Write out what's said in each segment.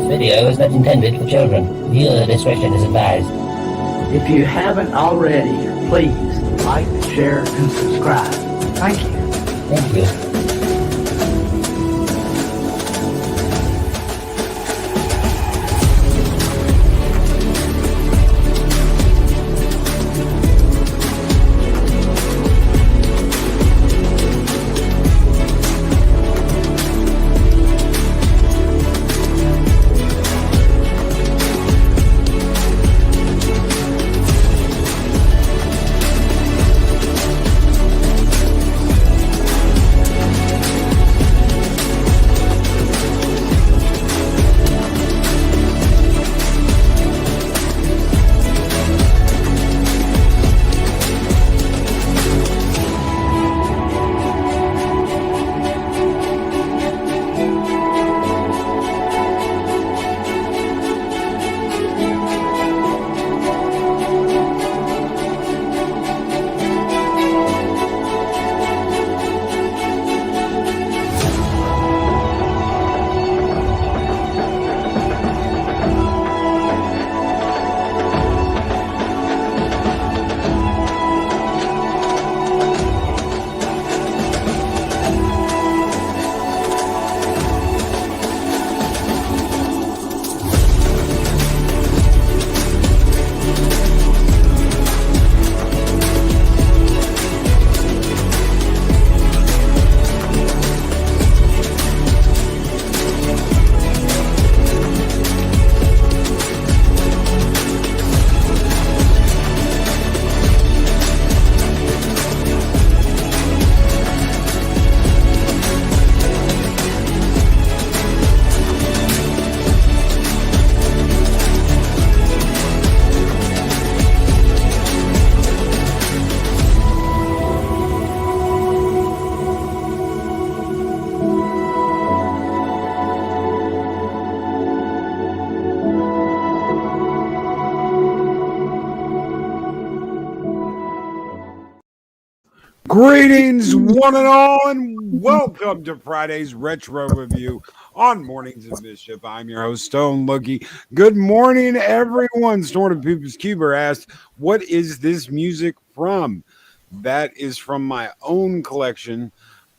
video is not intended for children. Viewer discretion is advised. If you haven't already, please like, share, and subscribe. Thank you. Thank you. Greetings, one and all, and welcome to Friday's Retro Review on Mornings of Mischief. I'm your host, Stone Lookie. Good morning, everyone. Storm of People's Cuber asked, what is this music from? That is from my own collection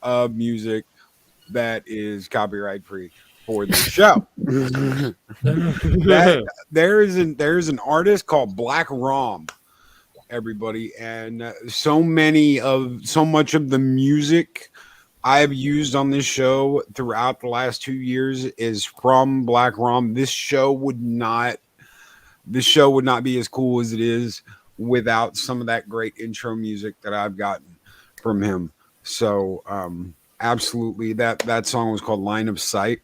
of music that is copyright free for the show. There's an artist called Black Rom, everybody, and so much of the music I've used on this show throughout the last 2 years is from Black Rom. This show would not be as cool as it is without some of that great intro music that I've gotten from him. So absolutely, that song was called Line of Sight,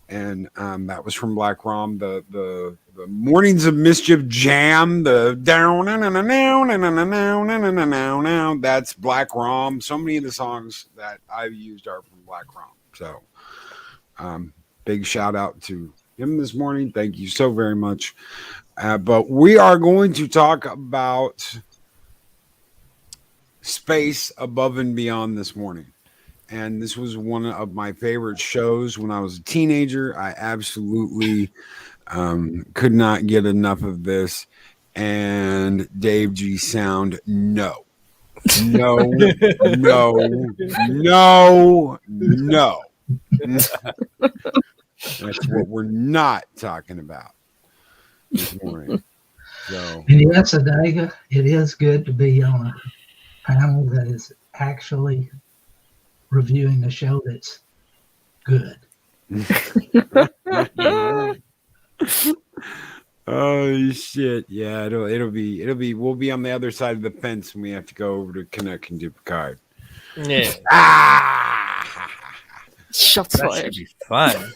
and that was from Black Rom. The Mornings of Mischief jam, the down, that's Black Rom. So many of the songs that I've used are from Black Rom. So big shout out to him this morning. Thank you so very much. But we are going to talk about Space Above and Beyond this morning. And this was one of my favorite shows when I was a teenager. I absolutely could not get enough of this. And Dave G sound, no. That's what we're not talking about this morning. So, and yes, Adaga, it is good to be on a panel that is actually reviewing a show that's good. Oh shit! Yeah, it'll be. We'll be on the other side of the fence when we have to go over to Canuck and do Picard. Yeah. Shots That fired. should be fun.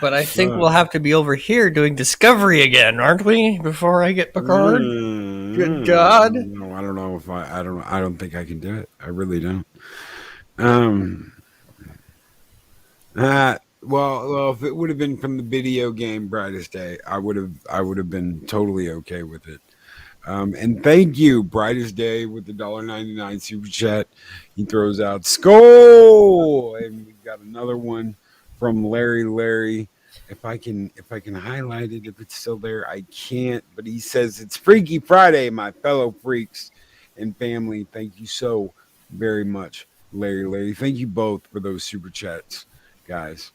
But I think we'll have to be over here doing Discovery again, aren't we? Before I get Picard. Good God! No, I don't know if I don't. I don't think I can do it. I really don't. Well, if it would have been from the video game Brightest Day, I would have been totally okay with it. And thank you, Brightest Day, with the $1.99 super chat. He throws out Skull, and we've got another one from Larry. If I can highlight it, if it's still there, I can't. But he says it's Freaky Friday, my fellow freaks and family. Thank you so very much, Larry. Thank you both for those super chats, guys.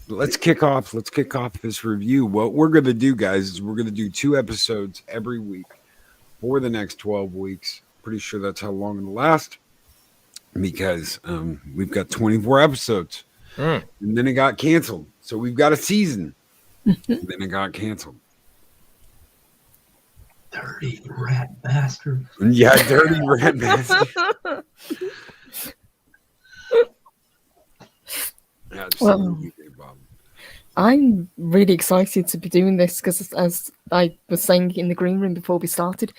Let's kick off this review. What we're gonna do, guys, is we're gonna do 2 episodes every week for the next 12 weeks. Pretty sure that's how long it'll last, because we've got 24 episodes. And then it got canceled. So we've got a season. And then it got canceled. Dirty rat bastard. Yeah, dirty rat bastard. Yeah, Well, Bob. I'm really excited to be doing this because, as I was saying in the green room before we started,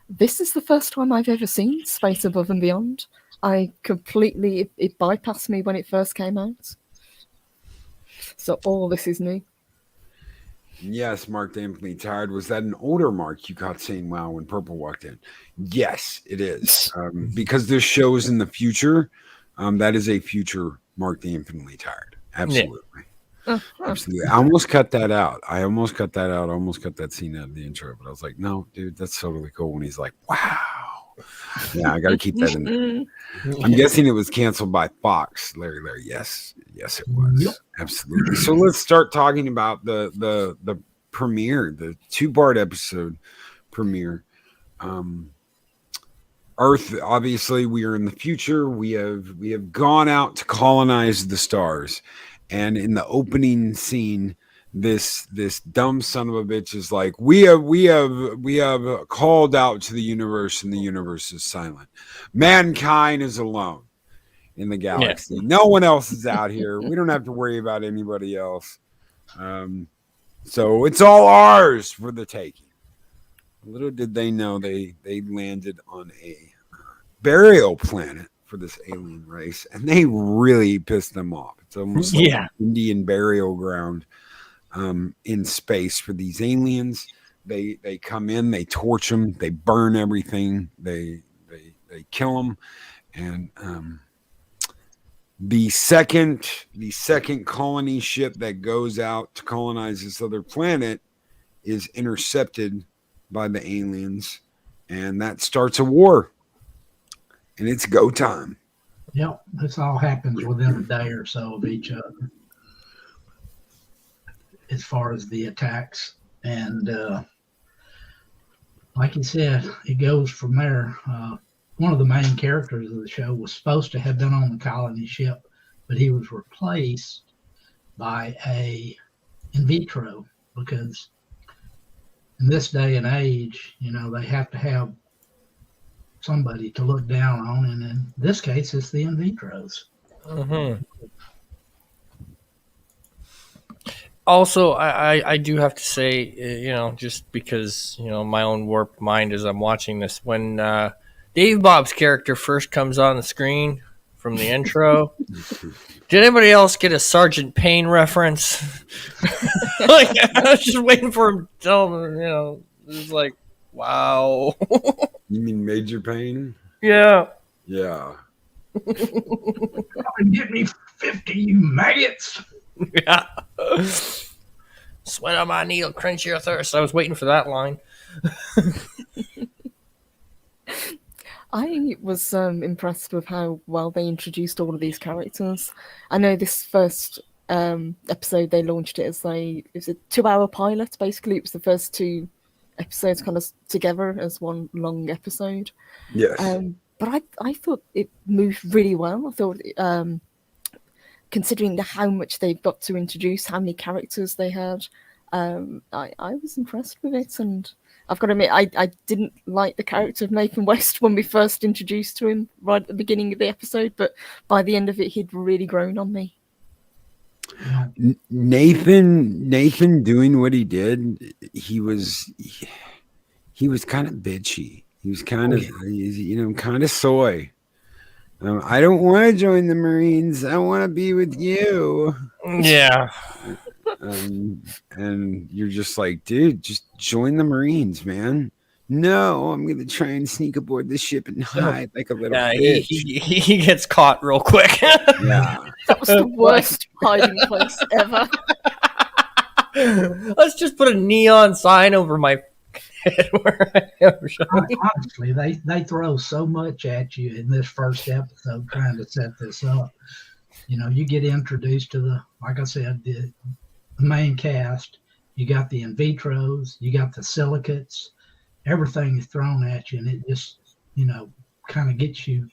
this is the first time I've ever seen Space Above and Beyond. It bypassed me when it first came out. So all this is new. Yes, Mark Dampney tired. Was that an older Mark you caught saying wow when Purple walked in? Yes, it is. Because this show is in the future. That is a future Mark the Infinitely Tired. Absolutely. Yeah. Absolutely. I almost cut that out. I almost cut that scene out of the intro, but I was like, no, dude, that's totally cool. When he's like, wow. Yeah, I got to keep that in there. I'm guessing it was canceled by Fox, Larry. Yes, it was. Yep. Absolutely. So let's start talking about the premiere, the 2-part episode premiere. Earth, obviously, we are in the future. We have gone out to colonize the stars, and in the opening scene, this dumb son of a bitch is like, we have called out to the universe, and the universe is silent. Mankind is alone in the galaxy. Yeah. No one else is out here. We don't have to worry about anybody else. So it's all ours for the taking. Little did they know they landed on a burial planet for this alien race, and they really pissed them off. It's almost like an Indian burial ground. In space for these aliens. They come in, they torch them, they burn everything, they kill them, and the second colony ship that goes out to colonize this other planet is intercepted by the aliens, and that starts a war, and it's go time. Yep, this all happens within a day or so of each other, as far as the attacks. And like you said, it goes from there. One of the main characters of the show was supposed to have been on the colony ship, but he was replaced by a in vitro, because in this day and age, they have to have somebody to look down on, and in this case, it's the in vitros. Mm-hmm. Also, I do have to say, just because, my own warped mind as I'm watching this, when Dave Bob's character first comes on the screen from the intro, did anybody else get a Sergeant Payne reference? Like, I was just waiting for him to tell him, it was like, wow. You mean Major Payne? Yeah. Yeah. Come and get me 50, you maggots. Yeah. Sweat on my knee will quench your thirst. I was waiting for that line. I was impressed with how well they introduced all of these characters. I know this first episode, they launched it as it was a 2-hour pilot. Basically, it was the first 2 episodes kind of together as one long episode. Yes. But I thought it moved really well. I thought considering how much they've got to introduce, how many characters they had, I was impressed with it. And I've got to admit, I didn't like the character of Nathan West when we first introduced to him right at the beginning of the episode, but by the end of it, he'd really grown on me. Nathan doing what he did, he was kind of bitchy. He was kind of, kind of soy. I don't want to join the Marines. I want to be with you. Yeah. And you're just like, dude, just join the Marines, man. No, I'm gonna try and sneak aboard the ship and hide like a little Yeah, bitch. he gets caught real quick. Yeah. That was the worst hiding place ever. Let's just put a neon sign over my head where I am. Honestly, they throw so much at you in this first episode trying to set this up. You know, you get introduced to the, like I said, the main cast. You got the in vitros, you got the silicates, everything is thrown at you, and it just, you know, kind of gets you.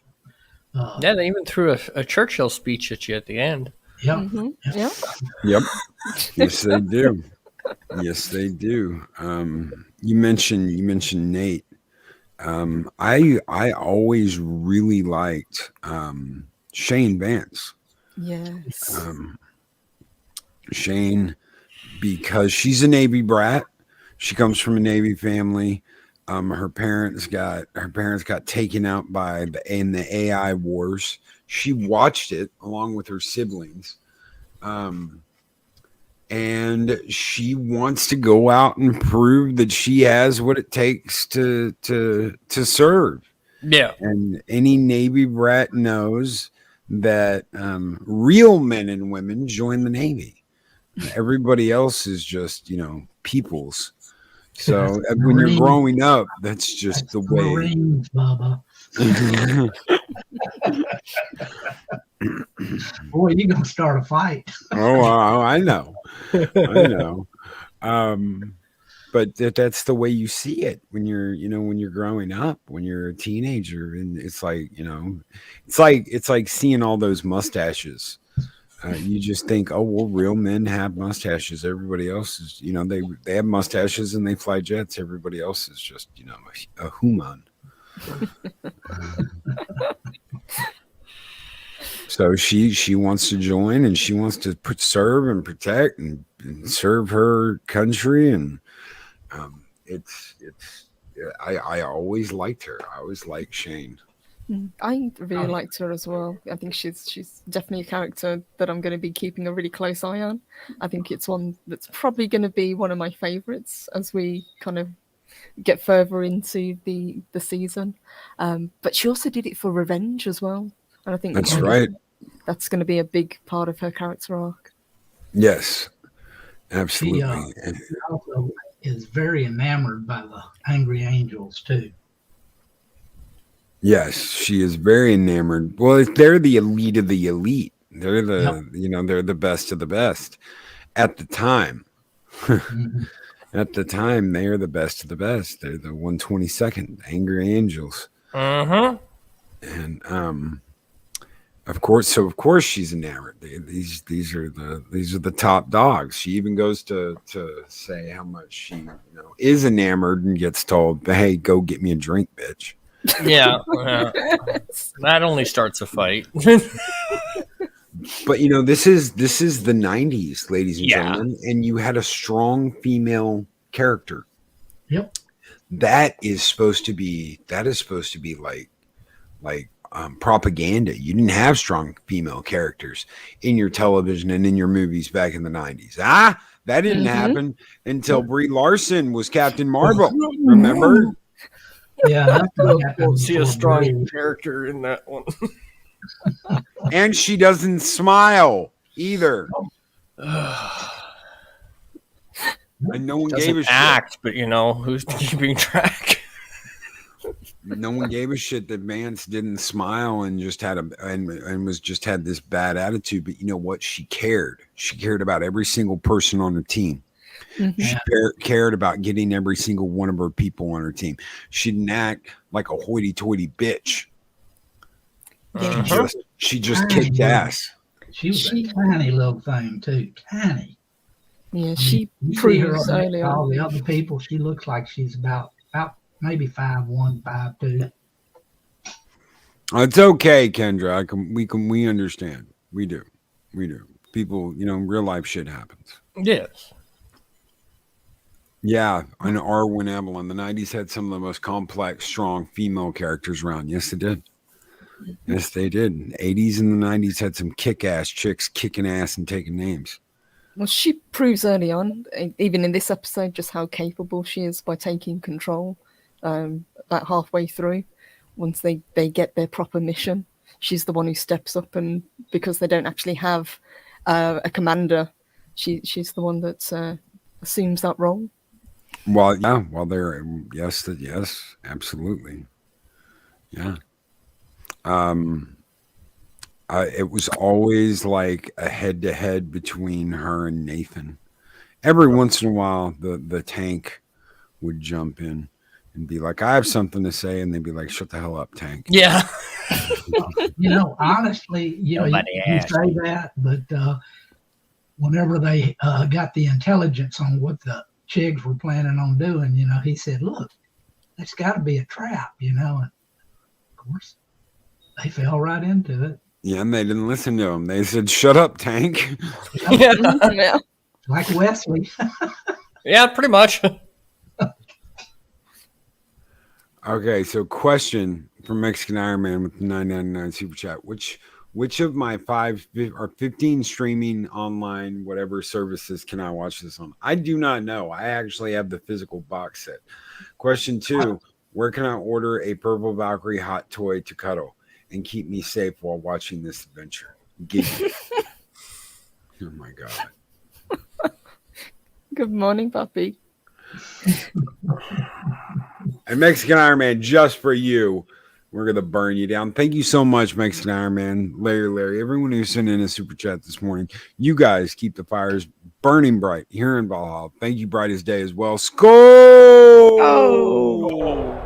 Yeah, they even threw a Churchill speech at you at the end. Yep. Mm-hmm. Yep. Yeah. Yep. Yes, they do. Yes, they do. You mentioned Nate. I always really liked Shane Vance. Yes. Shane, because she's a Navy brat. She comes from a Navy family. Her parents got taken out in the AI wars. She watched it along with her siblings. And she wants to go out and prove that she has what it takes to serve. Yeah. And any Navy brat knows that real men and women join the Navy. Everybody else is just, peoples. So when you're growing up, that's just the way. Marines, Bubba. Boy, you're gonna start a fight. Oh, I know. I know. But that's the way you see it when you're growing up, when you're a teenager, and it's like, it's like seeing all those mustaches. You just think, oh, well, real men have mustaches. Everybody else is, they have mustaches and they fly jets. Everybody else is just, a human. So she wants to join, and she wants to serve and protect and serve her country. And I always liked her. I always liked Shane. I really liked her as well. I think she's definitely a character that I'm going to be keeping a really close eye on. I think it's one that's probably going to be one of my favorites as we kind of get further into the season. But she also did it for revenge as well. And I think that's right. That's going to be a big part of her character arc. Yes, absolutely. She also is very enamored by the Angry Angels too. Yes, she is very enamored. Well, they're the elite of the elite. They're they're the best of the best at the time. Mm-hmm. At the time, they are the best of the best. They're the 122nd Angry Angels. Mm-hmm. And of course she's enamored. These are the top dogs. She even goes to say how much she is enamored, and gets told, "Hey, go get me a drink, bitch." Yeah, that only starts a fight. But this is the 90s, ladies and gentlemen, and you had a strong female character. Yep. That is supposed to be like propaganda. You didn't have strong female characters in your television and in your movies back in the 90s. That didn't happen until Brie Larson was Captain Marvel. Remember? Yeah, Don't see a strong character in that one. And she doesn't smile either. And no one gave a shit. But who's keeping track? No one gave a shit that Vance didn't smile and just had had this bad attitude. But you know what? She cared. She cared about every single person on her team. Mm-hmm. She cared about getting every single one of her people on her team. She didn't act like a hoity-toity bitch. She just kicked ass. She was a tiny little thing too. Tiny. Yeah, she proves early on. All the other people, she looks like she's about maybe 5'1", 5'2". It's okay, Kendra. We understand. We do. People, real life shit happens. Yes. Yeah, and Arwen Evelyn. The 90s had some of the most complex, strong female characters around. Yes, they did. Yes, they did. 80s and the 90s had some kick-ass chicks kicking ass and taking names. Well, she proves early on, even in this episode, just how capable she is by taking control. about halfway through. Once they get their proper mission, she's the one who steps up, and because they don't actually have a commander, she's the one that assumes that role. Well, yeah. Well, there. Yes, absolutely. Yeah. It was always like a head-to-head between her and Nathan. Every once in a while, the tank would jump in and be like, "I have something to say," and they'd be like, "Shut the hell up, tank." Yeah. Honestly, you say that, but whenever they got the intelligence on what the Chigs were planning on doing, he said, "Look, that's got to be a trap," and of course, they fell right into it. Yeah, and they didn't listen to him. They said, "Shut up, tank." Yeah. Like Wesley. Yeah, pretty much. Okay, so question from Mexican Iron Man with the 999 super chat. Which of my 5 or 15 streaming online whatever services can I watch this on? I do not know. I actually have the physical box set. Question 2, where can I order a Purple Valkyrie hot toy to cuddle and keep me safe while watching this adventure? Giggy. Oh my god. Good morning, puppy. And Mexican Iron Man, just for you, we're going to burn you down. Thank you so much, Mexican Iron Man, Larry, everyone who sent in a super chat this morning. You guys keep the fires burning bright here in Valhalla. Thank you, bright as day as well. Skull! Oh!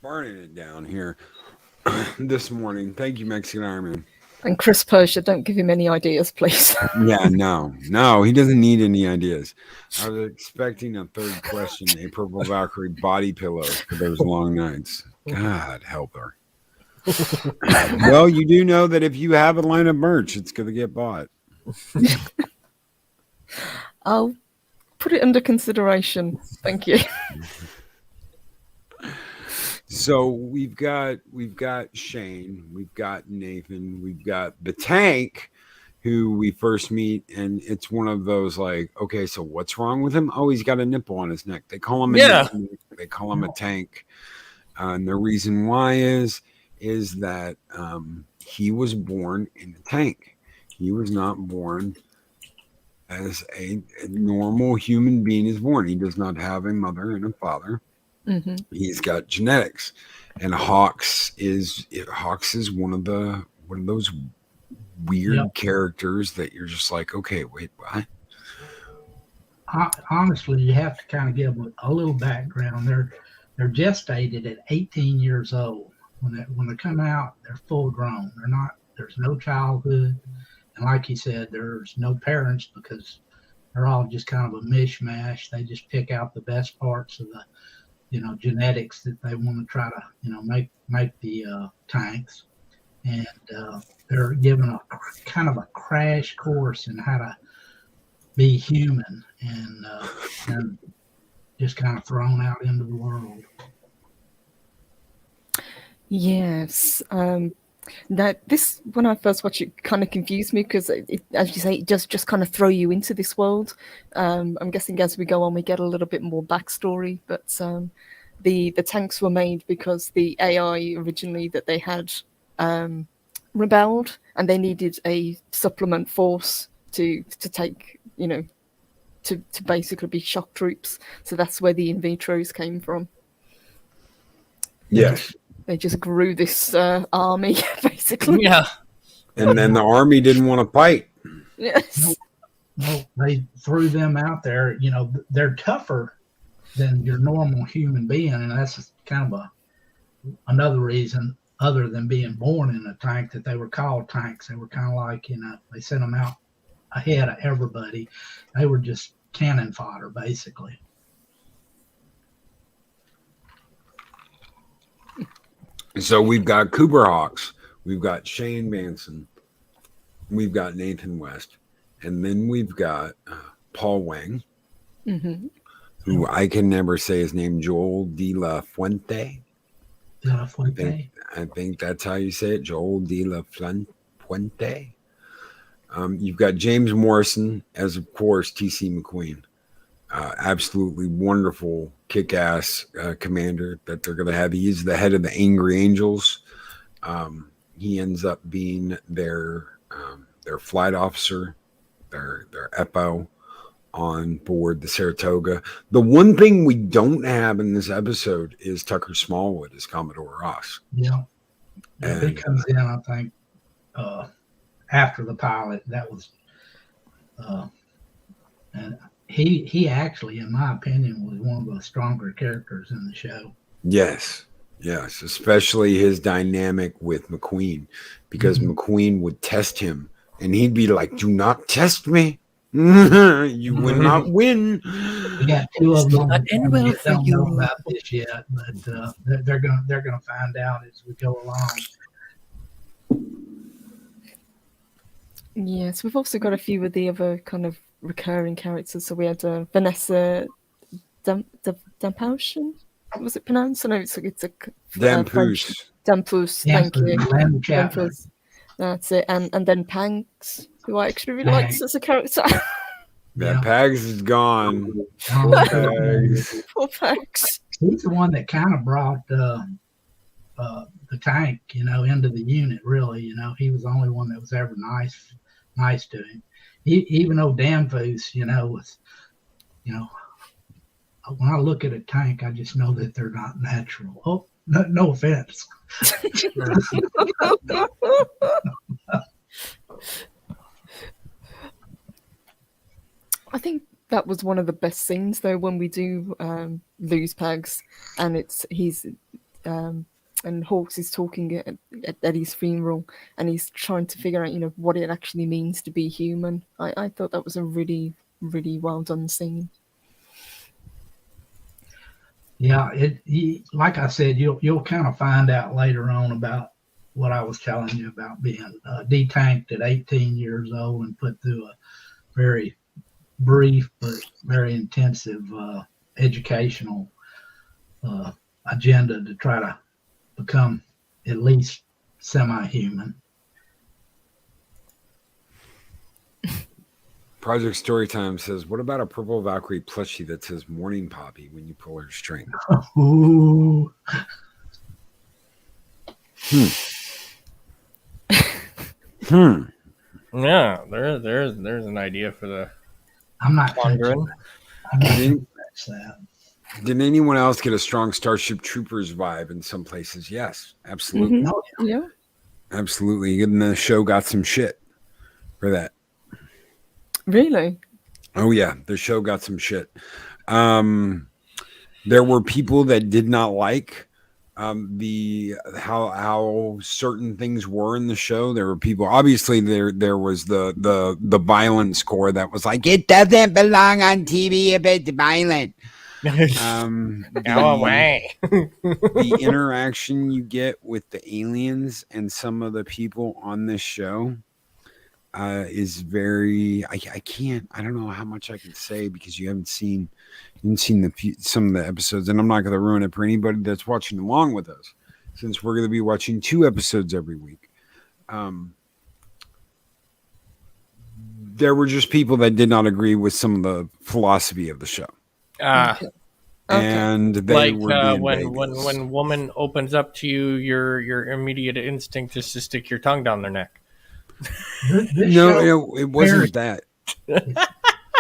Burning it down here this morning. Thank you, Mexican Iron Man. And Chris Persia, don't give him any ideas, please. Yeah, no, he doesn't need any ideas. I was expecting a third question, a Purple Valkyrie body pillow for those long nights. God help her. Well, you do know that if you have a line of merch, it's going to get bought. I'll put it under consideration. Thank you. So we've got Shane, we've got Nathan, we've got the tank, who we first meet, and it's one of those like, okay, so what's wrong with him? Oh, he's got a nipple on his neck. They call him they call him a tank, and the reason why is that he was born in a tank. He was not born as a normal human being is born. He does not have a mother and a father. Mm-hmm. He's got genetics, and Hawks is one of those weird characters that you're just like, okay, wait, what? Honestly, you have to kind of give a little background. They're gestated at 18 years old. When they come out, they're full grown. There's no childhood, and like you said, there's no parents because they're all just kind of a mishmash. They just pick out the best parts of the genetics that they want to try to, make the tanks. And they're given a kind of a crash course in how to be human and just kind of thrown out into the world. Yes. That this, when I first watched it, kind of confused me because, as you say, it does just kind of throw you into this world. I'm guessing as we go on, we get a little bit more backstory. But the tanks were made because the AI originally that they had rebelled, and they needed a supplement force to take, to basically be shock troops. So that's where the in vitros came from. Yes. They just grew this army, basically. Yeah. And then the army didn't want to fight. Yes. No, they threw them out there. They're tougher than your normal human being, and that's kind of another reason, other than being born in a tank, that they were called tanks. They were kind of like, they sent them out ahead of everybody. They were just cannon fodder, basically. So we've got Cooper Hawks, we've got Shane Manson, we've got Nathan West, and then we've got Paul Wang. Mm-hmm. who I can never say his name, Joel De La Fuente. De La Fuente. I think that's how you say it, Joel De La Fuente. You've got James Morrison as, of course, T.C. McQueen. Absolutely wonderful, kick-ass commander that they're going to have. He is the head of the Angry Angels. He ends up being their flight officer, their EPO on board the Saratoga. The one thing we don't have in this episode is Tucker Smallwood as Commodore Ross. Yeah. And He comes in, I think, after the pilot. That was, and he actually, in my opinion, was one of the stronger characters in the show. yes, especially his dynamic with McQueen, because McQueen would test him and he'd be like, "Do not test me. You will not win." We got two of them. Not end well for don't you. know about this yet, but they're gonna find out as we go along. Yes, we've also got a few of the other kind of recurring characters. So we had Vanessa Dampauschen. Was it pronounced? No, it's a Dampoose. Dampus. Thank you. Randall Chapter. Dampus. That's it. And then Panks, who I actually really liked as a character. That Pags is gone. Um, Pags. Poor Panks. He's the one that kind of brought the tank, into the unit. Really, he was the only one that was ever nice to him. Even though Damfoos, was, when I look at a tank, I just know that they're not natural. Oh, no offense. I think that was one of the best scenes, though, when we do lose Pags, and and Hawks is talking at Eddie's funeral, and he's trying to figure out, what it actually means to be human. I thought that was a really, really well done scene. Yeah, like I said, you'll kind of find out later on about what I was telling you about being detanked at 18 years old and put through a very brief but very intensive educational agenda to try to become at least semi-human. Project Storytime says, "What about a Purple Valkyrie plushie that says Morning Poppy when you pull her string?" Ooh. Yeah, there's an idea for the I'm not pondering. that. Did anyone else get a strong Starship Troopers vibe in some places? Yes, absolutely. Mhm. Oh, Yeah. Absolutely. And the show got some shit for that. Really? Oh, yeah. The show got some shit. There were people that did not like how certain things were in the show. There were people, obviously there was the violence core that was like, it doesn't belong on TV if it's violent. Go away. The interaction you get with the aliens and some of the people on this show is very, I don't know how much I can say because you haven't seen some of the episodes, and I'm not going to ruin it for anybody that's watching along with us, since we're going to be watching 2 episodes every week. There were just people that did not agree with some of the philosophy of the show. Okay. And they Like were being when woman opens up to you, your immediate instinct is to stick your tongue down their neck. This show no, it wasn't that.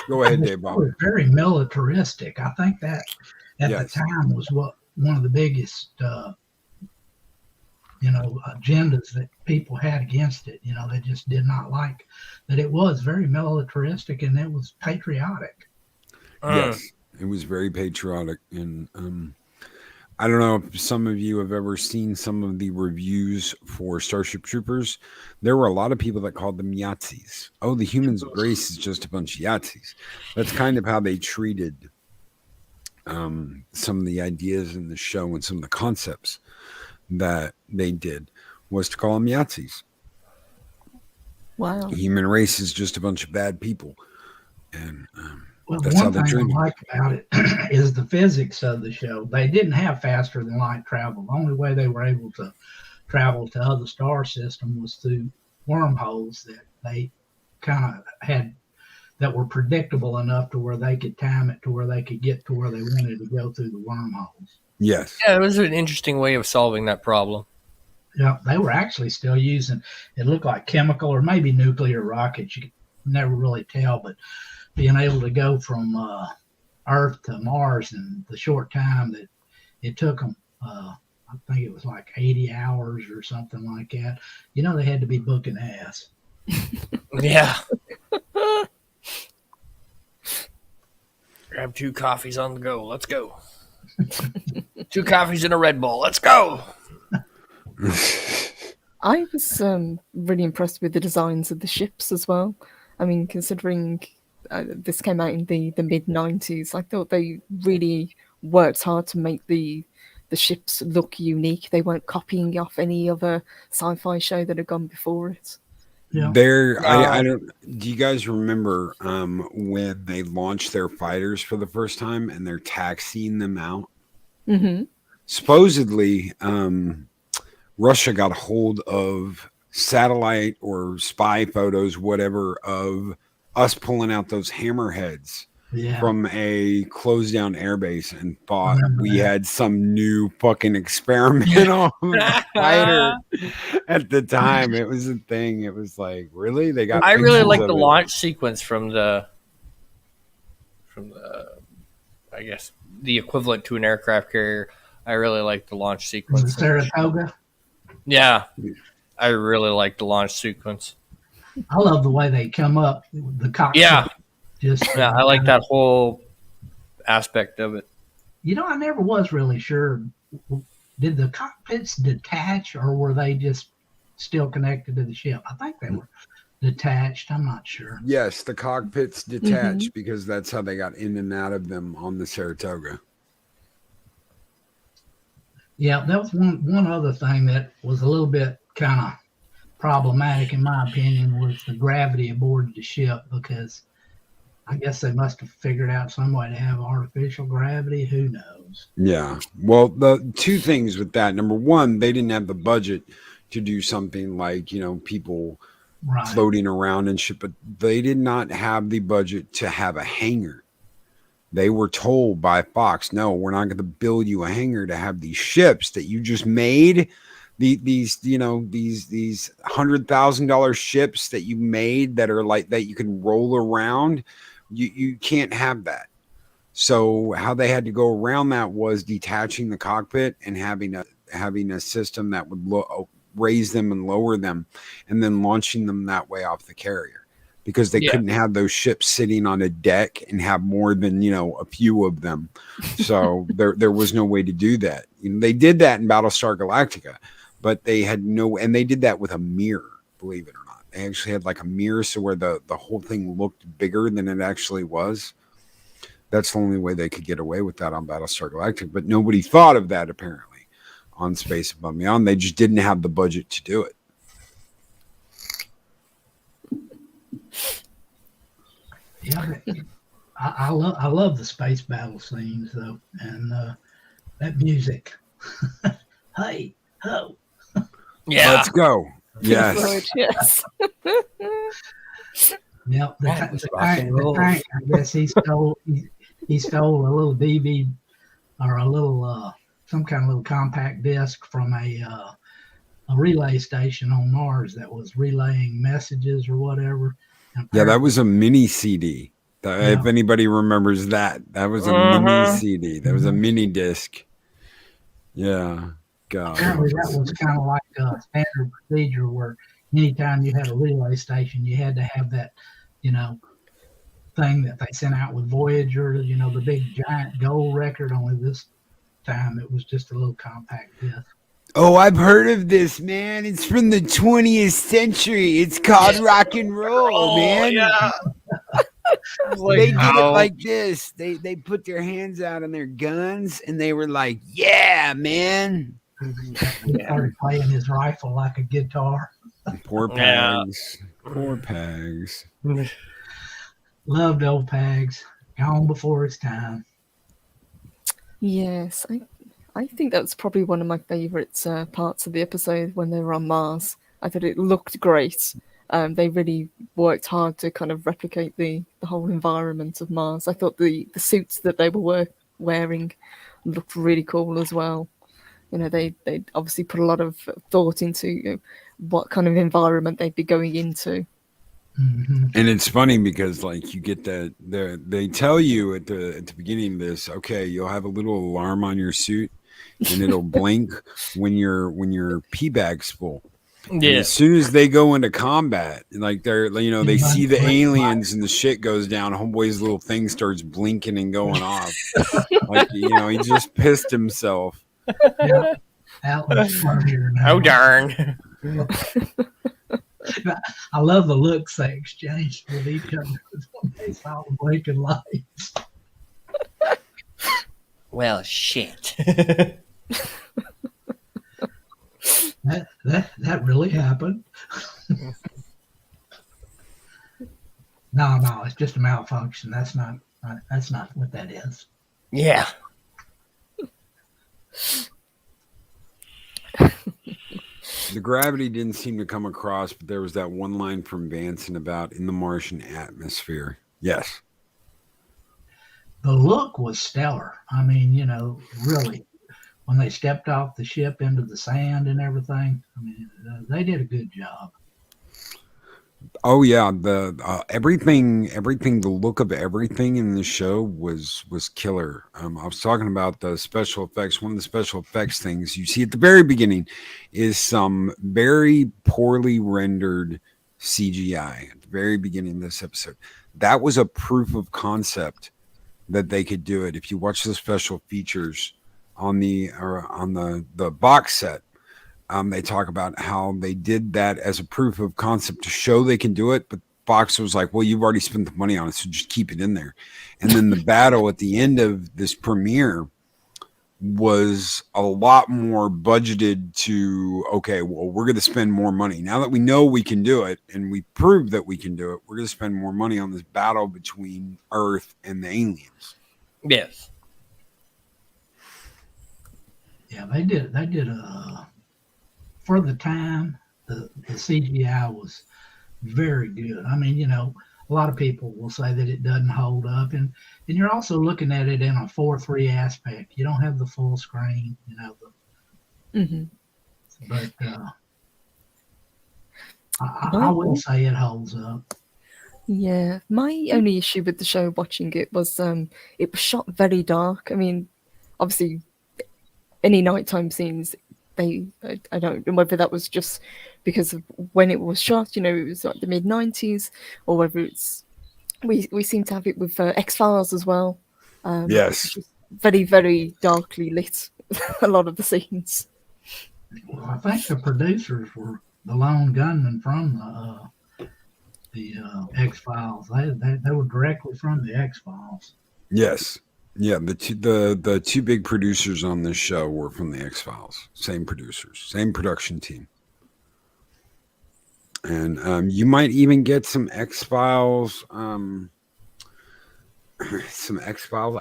Go ahead, Dave Bob. was very militaristic. I think that at Yes. the time was one of the biggest agendas that people had against it. They just did not like that. It was very militaristic and it was patriotic. Yes, it was very patriotic, and I don't know if some of you have ever seen some of the reviews for Starship Troopers. There were a lot of people that called them Yahtzees. Oh, the humans race is just a bunch of Yahtzees. That's kind of how they treated some of the ideas in the show and some of the concepts that they did, was to call them Yahtzees. Wow. Human race is just a bunch of bad people. And Well, That's how one they thing train I you. like about it is the physics of the show. They didn't have faster than light travel. The only way they were able to travel to other star system was through wormholes that they kind of had that were predictable enough to where they could time it to where they could get to where they wanted to go through the wormholes. Yes. Yeah, it was an interesting way of solving that problem. Yeah, they were actually still using, it looked like chemical or maybe nuclear rockets. You could never really tell, but being able to go from Earth to Mars in the short time that it took them, I think it was like 80 hours or something like that. You know, they had to be booking ass. Yeah. Grab 2 coffees on the go. Let's go. 2 coffees and a Red Bull. Let's go. I was really impressed with the designs of the ships as well. I mean, considering this came out in the mid-90s, I thought they really worked hard to make the ships look unique. They weren't copying off any other sci-fi show that had gone before it. Yeah. I don't. Do you guys remember when they launched their fighters for the first time and they're taxiing them out? Mm-hmm. Supposedly, Russia got a hold of satellite or spy photos, whatever, of us pulling out those hammerheads Yeah. from a closed down airbase and thought we had some new fucking experimental fighter at the time. It was a thing. It was like, really? They got I really pictures like of the it. launch sequence from the I guess the equivalent to an aircraft carrier. I really like the launch Was sequence. it Saratoga? Yeah. I really like the launch sequence. I love the way they come up, the cockpit. Yeah. Just Yeah, I like that whole aspect of it. You know, I never was really sure. Did the cockpits detach or were they just still connected to the ship? I think they were detached. I'm not sure. Yes, the cockpits detached because that's how they got in and out of them on the Saratoga. Yeah, that was one other thing that was a little bit kind of problematic in my opinion was the gravity aboard the ship, because I guess they must have figured out some way to have artificial gravity. Who knows? Yeah. Well, the 2 things with that. Number one, they didn't have the budget to do something like, people Right. floating around and shit, but they did not have the budget to have a hangar. They were told by Fox, no, we're not going to build you a hangar to have these ships that you just made. These $100,000 ships that you made that are like that you can roll around. You can't have that. So how they had to go around that was detaching the cockpit and having a system that would raise them and lower them, and then launching them that way off the carrier, because they couldn't have those ships sitting on a deck and have more than a few of them. So there was no way to do that. They did that in Battlestar Galactica, but they had and they did that with a mirror, believe it or not. They actually had like a mirror, so where the whole thing looked bigger than it actually was. That's the only way they could get away with that on Battlestar Galactica, but nobody thought of that apparently on Space Above and Beyond. They just didn't have the budget to do it. Yeah, I love the space battle scenes though, and that music. Hey, ho! Yeah. Let's go. Yes. Yes. Yep, That was the rock and roll. tank, I guess he stole a little DV or a little some kind of little compact disc from a relay station on Mars that was relaying messages or whatever. And Yeah, that was a mini CD. If anybody remembers that was a mini CD. That was a mini disc. Yeah. God. Apparently that was kind of like a standard procedure where anytime you had a relay station, you had to have that, thing that they sent out with Voyager, the big giant gold record. Only this time it was just a little compact disc. Oh, I've heard of this, man. It's from the 20th century. It's called rock and roll, man. Yeah. They did it like this. They put their hands out on their guns and they were like, yeah, man. He started playing his rifle like a guitar. Poor Pags. Poor Pags. Loved old Pags. Gone before its time. Yes, I think that's probably one of my favourite parts of the episode when they were on Mars. I thought it looked great. They really worked hard to kind of replicate the whole environment of Mars. I thought the suits that they were wearing looked really cool as well. They obviously put a lot of thought into what kind of environment they'd be going into. Mm-hmm. And it's funny because like you get that they tell you at the beginning of this, okay, you'll have a little alarm on your suit and it'll blink when your pee bag's full. Yeah. And as soon as they go into combat, like they see the aliens and the shit goes down, homeboy's little thing starts blinking and going off. Like he just pissed himself. Yeah. Atlas funnier now. Oh darn. I love the looks they exchanged with each other when they saw the blinking lights. Well, shit. That really happened. No, it's just a malfunction. That's not what that is. Yeah. The gravity didn't seem to come across, but there was that one line from Vanson about in the Martian atmosphere. Yes. The look was stellar. I mean, really, when they stepped off the ship into the sand and everything, I mean, they did a good job. Oh yeah, the everything, the look of everything in the show was killer. I was talking about the special effects. One of the special effects things you see at the very beginning is some very poorly rendered CGI at the very beginning of this episode. That was a proof of concept that they could do it. If you watch the special features on the box set, they talk about how they did that as a proof of concept to show they can do it. But Fox was like, well, you've already spent the money on it, so just keep it in there. And then the battle at the end of this premiere was a lot more budgeted to, okay, well, we're going to spend more money. Now that we know we can do it and we proved that we can do it, we're going to spend more money on this battle between Earth and the aliens. Yes. Yeah, they did for the time, the CGI was very good. I mean, a lot of people will say that it doesn't hold up, and you're also looking at it in a 4:3 aspect. You don't have the full screen, Mm-hmm. But I will say it holds up. Yeah, my only issue with the show watching it was shot very dark. I mean, obviously, any nighttime scenes, I don't know whether that was just because of when it was shot, it was like the mid-90s, or whether it's we seem to have it with X-Files as well. Yes. Very, very darkly lit, a lot of the scenes. Well, I think the producers were the lone gunmen from the X-Files. They were directly from the X-Files. Yes. Yeah, the two big producers on this show were from the X-Files. Same producers, same production team. And you might even get some X-Files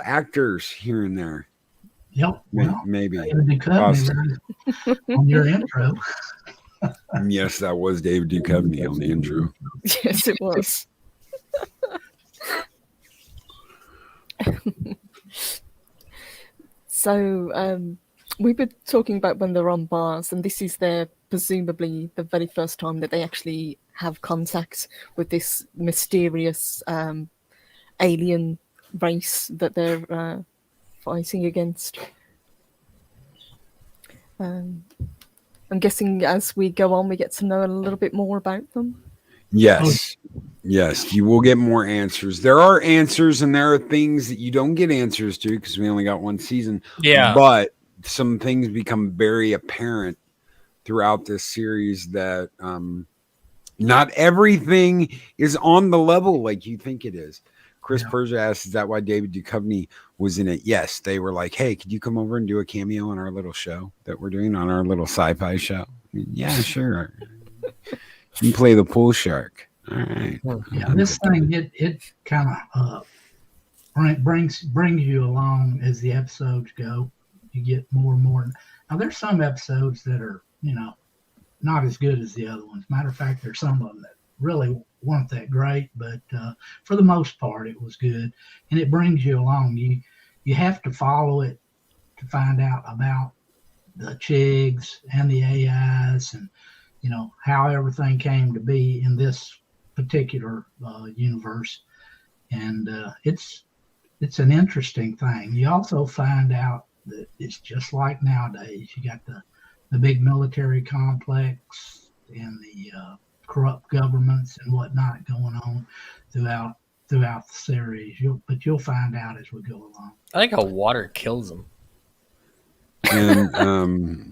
actors here and there. Yep. Well, maybe. David Duchovny on your intro. Yes, that was David Duchovny on the intro. Yes, it was. So we were talking about when they're on Mars, and this is presumably the very first time that they actually have contact with this mysterious alien race that they're fighting against. I'm guessing as we go on, we get to know a little bit more about them. Yes. Yes, you will get more answers. There are answers and there are things that you don't get answers to because we only got one season. Yeah. But some things become very apparent throughout this series that not everything is on the level like you think it is. Chris Persia asks, is that why David Duchovny was in it? Yes. They were like, hey, could you come over and do a cameo on our little show that we're doing on our little sci-fi show? Yeah, sure. You play the pool shark. All right. Yeah, this thing, it kind of brings you along as the episodes go. You get more and more. Now there's some episodes that are not as good as the other ones. Matter of fact, there's some of them that really weren't that great, but for the most part, it was good, and it brings you along. You have to follow it to find out about the Chigs and the AIs, and how everything came to be in this particular universe. And it's an interesting thing. You also find out that it's just like nowadays. You got the big military complex and the corrupt governments and whatnot going on throughout the series. You'll find out as we go along. I think how water kills them. And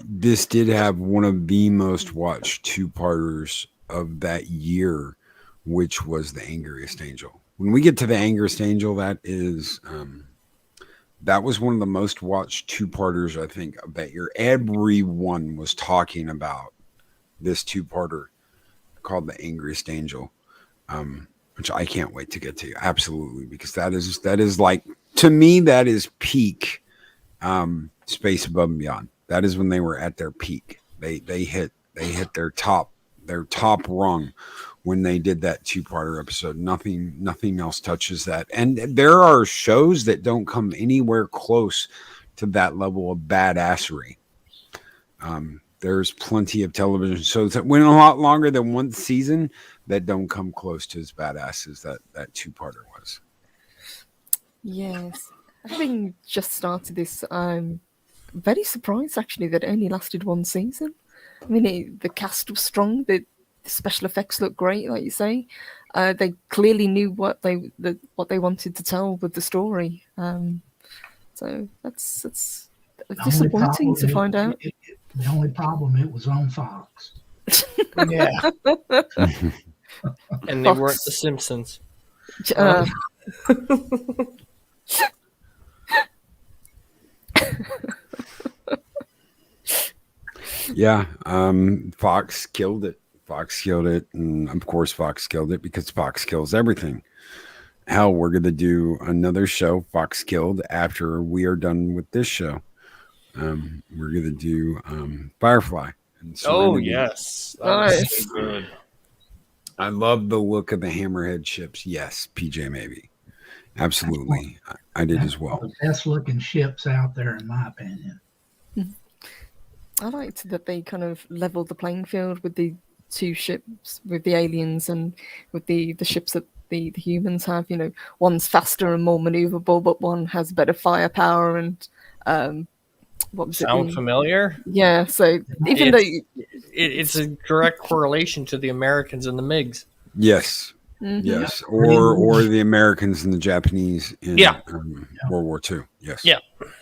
this did have one of the most watched two-parters of that year, which was The Angriest Angel. When we get to The Angriest Angel, that was one of the most watched two-parters, I think, of that year. Everyone was talking about this two-parter called The Angriest Angel, which I can't wait to get to. Absolutely, because that is like, to me, that is peak Space Above and Beyond. That is when they were at their peak. They hit their top rung when they did that two-parter episode. Nothing else touches that. And there are shows that don't come anywhere close to that level of badassery. There's plenty of television shows that went a lot longer than one season that don't come close to as badass as that two-parter was. Yes. Having just started this, I'm very surprised actually that it only lasted one season. I mean, the cast was strong, the special effects looked great, like you say. They clearly knew what they wanted to tell with the story. So that's disappointing to find out. The only problem, it was on Fox. Yeah. And they weren't The Simpsons. Yeah, Fox killed it. And of course Fox killed it because Fox kills everything. Hell, we're going to do another show, Fox Killed, after we are done with this show. We're going to do Firefly. And Serenity. Yes. Nice. So good. I love the look of the Hammerhead ships. Yes, PJ, maybe. Absolutely. I did as well. The best looking ships out there, in my opinion. I liked that they kind of leveled the playing field with the two ships, with the aliens and with the ships that the humans have. One's faster and more maneuverable, but one has better firepower and what was Sound familiar? Yeah, so even it's a direct correlation to the Americans and the MiGs. Yes. Mm-hmm. Yes. Or the Americans and the Japanese in World War II. Yes. Yeah.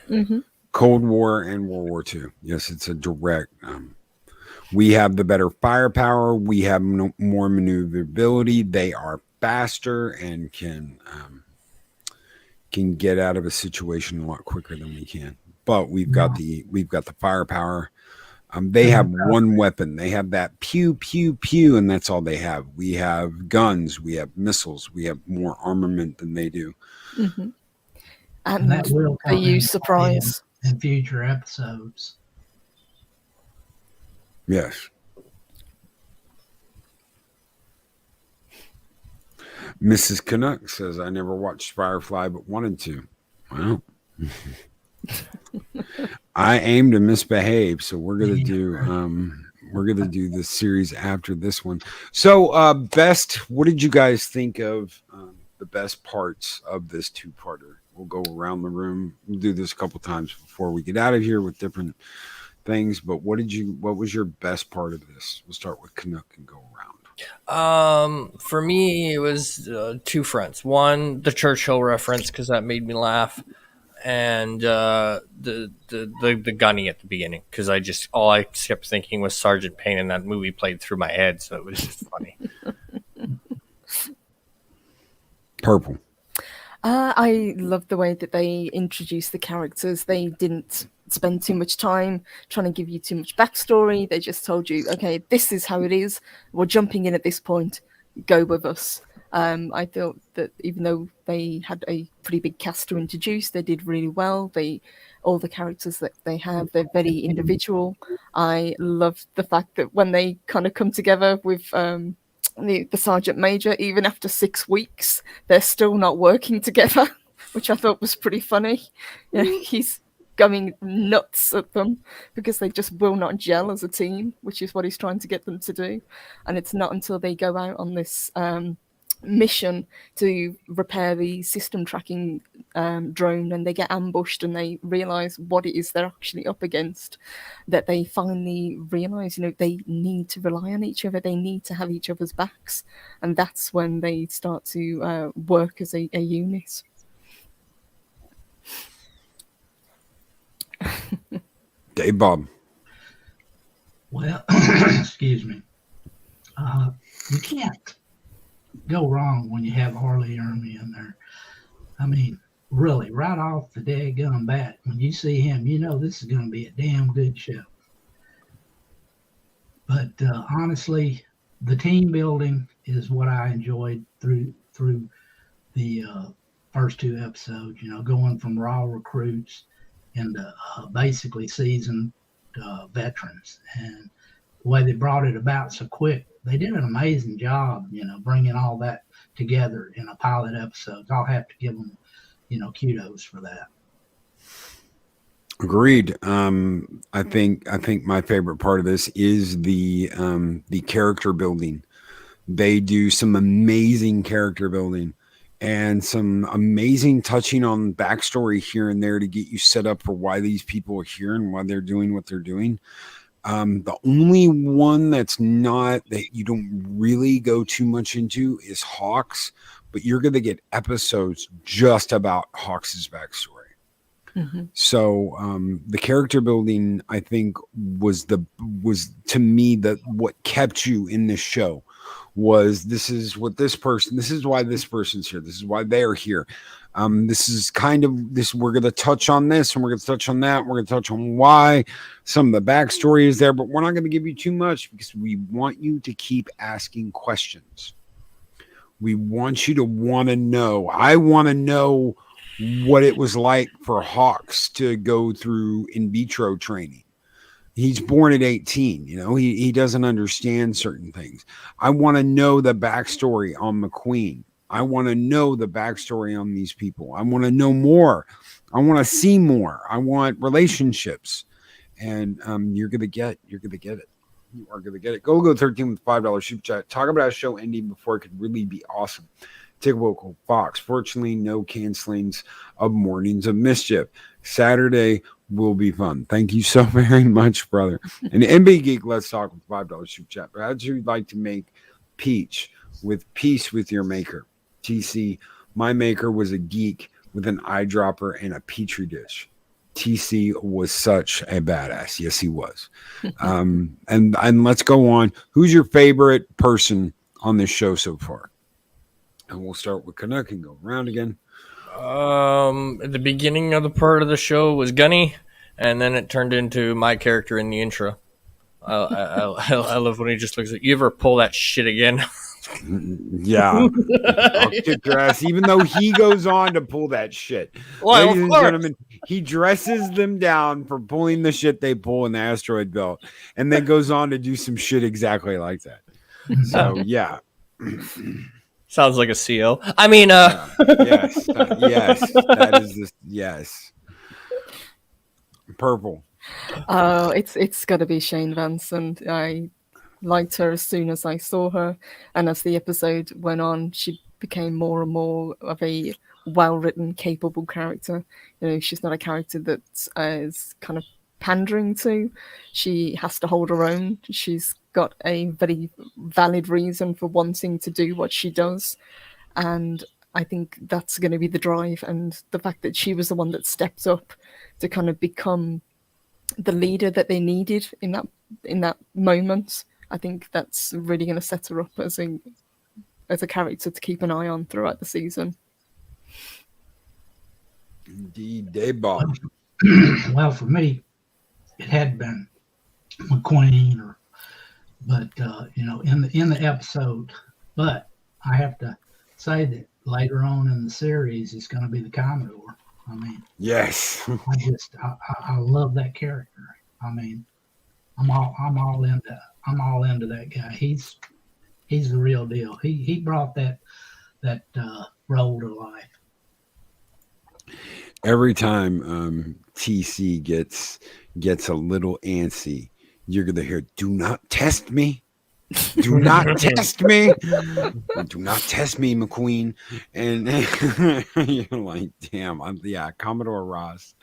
Mm-hmm. Cold War and World War II. Yes, it's a direct. We have the better firepower. We have more maneuverability. They are faster and can get out of a situation a lot quicker than we can. But we've got the firepower. They have one weapon. They have that pew pew pew, and that's all they have. We have guns. We have missiles. We have more armament than they do. Mm-hmm. And that will they use surprise in future episodes. Yes. Mrs. Canuck says, I never watched Firefly but wanted to. Well, I aim to misbehave, so we're gonna do this series after this one. So what did you guys think of the best parts of this two-parter? We'll go around the room. We'll do this a couple times before we get out of here with different things, but what was your best part of this? We'll start with Canuck and go around. For me, it was two fronts. One, the Churchill reference, because that made me laugh, and the gunny at the beginning, because all I kept thinking was Sergeant Payne, and that movie played through my head, so it was just funny. Purple. I loved the way that they introduced the characters. They didn't spend too much time trying to give you too much backstory. They just told you, okay, this is how it is. We're jumping in at this point. Go with us. I thought that even though they had a pretty big cast to introduce, they did really well. All the characters that they have, they're very individual. I love the fact that when they kind of come together with the Sergeant Major, even after 6 weeks, they're still not working together, which I thought was pretty funny. You know, he's going nuts at them because they just will not gel as a team, which is what he's trying to get them to do. And it's not until they go out on this mission to repair the system tracking drone, and they get ambushed and they realize what it is they're actually up against, that they finally realize, you know, they need to rely on each other, they need to have each other's backs, and that's when they start to work as a unit. Dave Bob. Well, excuse me. You can't go wrong when you have Harley Ermey in there. I mean, really, right off the daggum bat, when you see him, you know this is going to be a damn good show. But honestly, the team building is what I enjoyed through the first 2 episodes. You know, going from raw recruits into basically seasoned veterans, and the way they brought it about so quick. They did an amazing job, you know, bringing all that together in a pilot episode. I'll have to give them, you know, kudos for that. Agreed. I think my favorite part of this is the character building. They do some amazing character building and some amazing touching on backstory here and there to get you set up for why these people are here and why they're doing what they're doing. The only one that's not, that you don't really go too much into, is Hawks, but you're going to get episodes just about Hawks's backstory. Mm-hmm. So the character building, I think, was to me what kept you in this show. This is why this person's here. This is why they're here. This is kind of this. We're going to touch on this, and we're going to touch on that. We're going to touch on why some of the backstory is there, but we're not going to give you too much because we want you to keep asking questions. We want you to want to know. I want to know what it was like for Hawks to go through in vitro training. He's born at 18, you know, he doesn't understand certain things. I want to know the backstory on McQueen. I want to know the backstory on these people. I want to know more. I want to see more. I want relationships. And you're going to get it. You are going to get it. Go 13 with $5 super chat. Talk about a show ending before it could really be awesome. Take a local Fox. Fortunately, no cancelings of Mornings of Mischief. Saturday will be fun. Thank you so very much, brother. And NBA Geek, let's talk with $5 super chat. How would you like to make peace with your maker? TC, my maker was a geek with an eyedropper and a petri dish. TC was such a badass. Yes, he was. And let's go on. Who's your favorite person on this show so far? And we'll start with Canuck and go around again. At the beginning of the part of the show was Gunny, and then it turned into my character in the intro. I love when he just looks at you. Ever pull that shit again? Yeah. I'll kick your ass, even though he goes on to pull that shit. Well, ladies and gentlemen, he dresses them down for pulling the shit they pull in the asteroid belt, and then goes on to do some shit exactly like that. So, yeah. Sounds like a seal. I mean, yes, that is this. Yes, purple. Oh, it's got to be Shane Vanson. I liked her as soon as I saw her, and as the episode went on, she became more and more of a well-written, capable character. You know, she's not a character that is kind of pandering to. She has to hold her own. She's got a very valid reason for wanting to do what she does, and I think that's going to be the drive, and the fact that she was the one that stepped up to kind of become the leader that they needed in that moment. I think that's really going to set her up as a character to keep an eye on throughout the season. Indeed, Dave Bob. Well, for me, it had been McQueen, but you know, in the episode. But I have to say that later on in the series he's going to be the Commodore. I mean, Yes. I love that character. I mean, I'm all into that guy. He's the real deal. He brought that role to life. Every time TC gets a little antsy, you're gonna hear, "Do not test me. Do not test me. Do not test me, McQueen." And you're like, damn, yeah, Commodore Ross.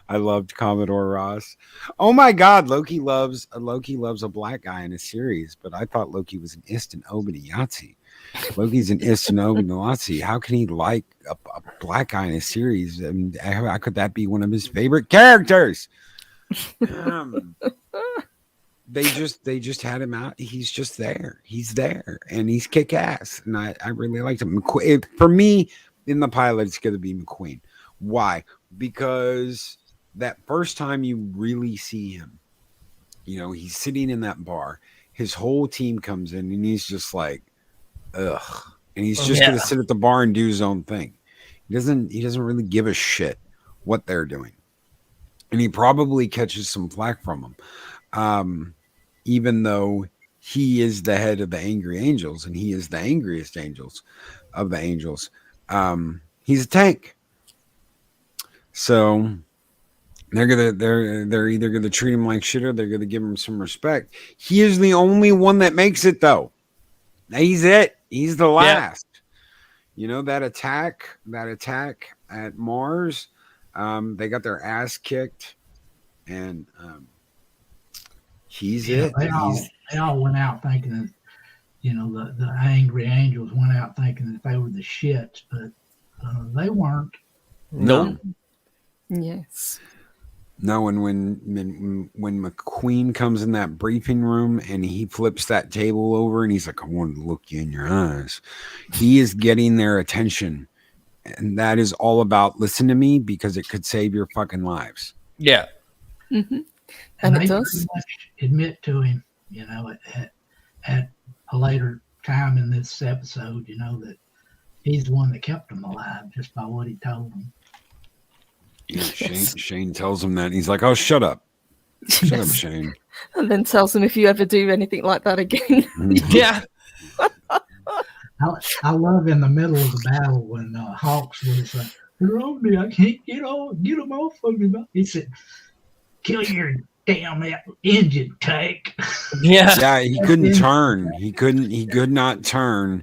I loved Commodore Ross. Oh my God, Loki loves a black guy in a series, but I thought Loki was an Istin Obadiati. Loki's an Istin Obadiati. How can he like a black guy in a series? I mean, how could that be one of his favorite characters? They just had him out. He's just there. He's there, and he's kick ass. And I really liked him. For me, in the pilot, it's going to be McQueen. Why? Because that first time you really see him, he's sitting in that bar. His whole team comes in, and he's just like, ugh. And he's just going to sit at the bar and do his own thing. He doesn't really give a shit what they're doing, and he probably catches some flack from them. Even though he is the head of the Angry Angels and he is the angriest angels of the angels, he's a tank. So they're either gonna treat him like shit or they're gonna give him some respect. He is the only one that makes it though. He's it. He's the last. That attack at Mars, they got their ass kicked, and he's it. They all went out thinking that, the Angry Angels went out thinking that they were the shits, but they weren't. No. Yes. No, and when McQueen comes in that briefing room and he flips that table over and he's like, "I want to look you in your eyes," he is getting their attention, and that is all about listen to me because it could save your fucking lives. Yeah. Mm-hmm. And it they does pretty much admit to him, at a later time in this episode, that he's the one that kept him alive just by what he told them. Yeah, Shane tells him that. And he's like, "Oh, shut up. Shut up, Shane." And then tells him if you ever do anything like that again. Yeah. I love in the middle of the battle when Hawks was like, "They're on me. I can't get them off of me." He said, "Kill your damn engine tank." Yeah. Yeah, he couldn't turn. He could not turn.